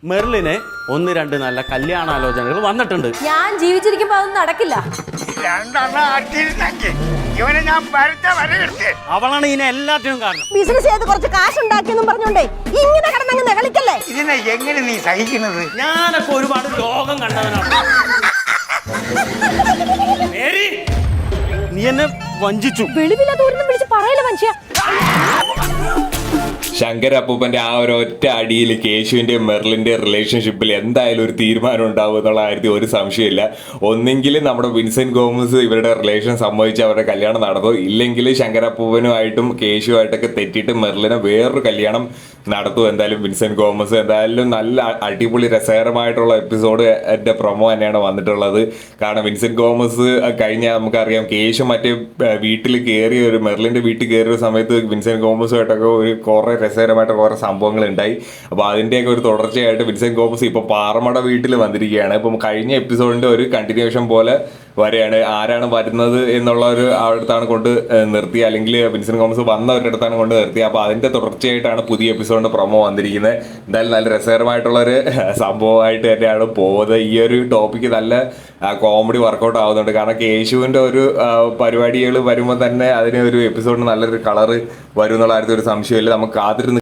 മെർലിന് 1-2 നല്ല കല്യാണാലോചനകൾ വന്നിട്ടുണ്ട്. ഞാൻ ജീവിച്ചിരിക്കുമ്പോ അതൊന്നും നടക്കില്ല. ഇവനെ ഞാൻ അവളാണ് ഇതിനെ എല്ലാത്തിനും കാരണം. ബിസിനസ് ചെയ്ത് കുറച്ച് കാശ് ഉണ്ടാക്കിയെന്നും പറഞ്ഞോണ്ടേ ഇങ്ങനെ കിടന്നങ്ങ് നെകളിക്കല്ലേ. ഇതിനെ എങ്ങനെ നീ സഹിക്കുന്നത്? ഞാനൊക്കെ ഒരുപാട് ലോകം കണ്ടവനാണ്. നീ എന്നെ വഞ്ചിച്ചു. വെളിവില്ലാത്തവരൊന്നും വിളിച്ച് പറയല മനുഷ്യ. ശങ്കർ അപ്പൂപ്പന്റെ ആ ഒരു ഒറ്റ അടിയിൽ കേശുവിന്റെ മെർലിന്റെ റിലേഷൻഷിപ്പിൽ എന്തായാലും ഒരു തീരുമാനം ഉണ്ടാവും എന്നുള്ള കാര്യത്തിൽ ഒരു സംശയമില്ല. ഒന്നെങ്കിൽ നമ്മുടെ വിൻസെന്റ് ഗോമസ് ഇവരുടെ റിലേഷൻ സംഭവിച്ച് അവരുടെ കല്യാണം നടന്നു, ഇല്ലെങ്കിൽ ശങ്കർ അപ്പൂപ്പനുമായിട്ടും കേശുവായിട്ടൊക്കെ തെറ്റിയിട്ട് മെർലിനെ വേറൊരു കല്യാണം നടത്തും. എന്തായാലും വിൻസെന്റ് ഗോമസ് എന്തായാലും നല്ല അടിപൊളി രസകരമായിട്ടുള്ള എപ്പിസോഡ് എന്റെ പ്രൊമോ തന്നെയാണ് വന്നിട്ടുള്ളത്. കാരണം വിൻസെന്റ് ഗോമസ് കഴിഞ്ഞ നമുക്കറിയാം കേശു മറ്റേ വീട്ടിൽ കയറിയ ഒരു മെർലിന്റെ വീട്ടിൽ കയറിയ സമയത്ത് വിൻസെന്റ് ഗോമസുമായിട്ടൊക്കെ ഒരു കുറെ രസകരമായിട്ട് കുറെ സംഭവങ്ങൾ ഉണ്ടായി. അപ്പോൾ അതിൻ്റെയൊക്കെ ഒരു തുടർച്ചയായിട്ട് വിൻസെന്റ് ഗോമസ് ഇപ്പോൾ പാറമട വീട്ടിൽ വന്നിരിക്കുകയാണ്. ഇപ്പം കഴിഞ്ഞ എപ്പിസോഡിന്റെ ഒരു കണ്ടിന്യൂഷൻ പോലെ വരെയാണ്. ആരാണ് വരുന്നത് എന്നുള്ള ഒരു അടുത്താണ് കൊണ്ട് നിർത്തിയ, അല്ലെങ്കിൽ വിൻസെന്റ് ഗോമസ് വന്നവരുടെ അടുത്താണ് കൊണ്ട് നിർത്തിയത്. അപ്പോൾ അതിന്റെ തുടർച്ചയായിട്ടാണ് പുതിയ എപ്പിസോഡിന്റെ പ്രൊമോ വന്നിരിക്കുന്നത്. എന്തായാലും നല്ല രസകരമായിട്ടുള്ളൊരു സംഭവമായിട്ട് തന്നെയാണ് പോകുന്നത്. ഈ ഒരു ടോപ്പിക്ക് നല്ല കോമഡി വർക്കൗട്ട് ആവുന്നുണ്ട്. കാരണം കേശുവിന്റെ ഒരു പരിപാടികൾ വരുമ്പോൾ തന്നെ അതിന് ഒരു എപ്പിസോഡിന് നല്ലൊരു കളറ് വരും എന്നുള്ള കാര്യത്തിൽ ഒരു സംശയമില്ല. നമുക്ക് കാത്തിരുന്ന്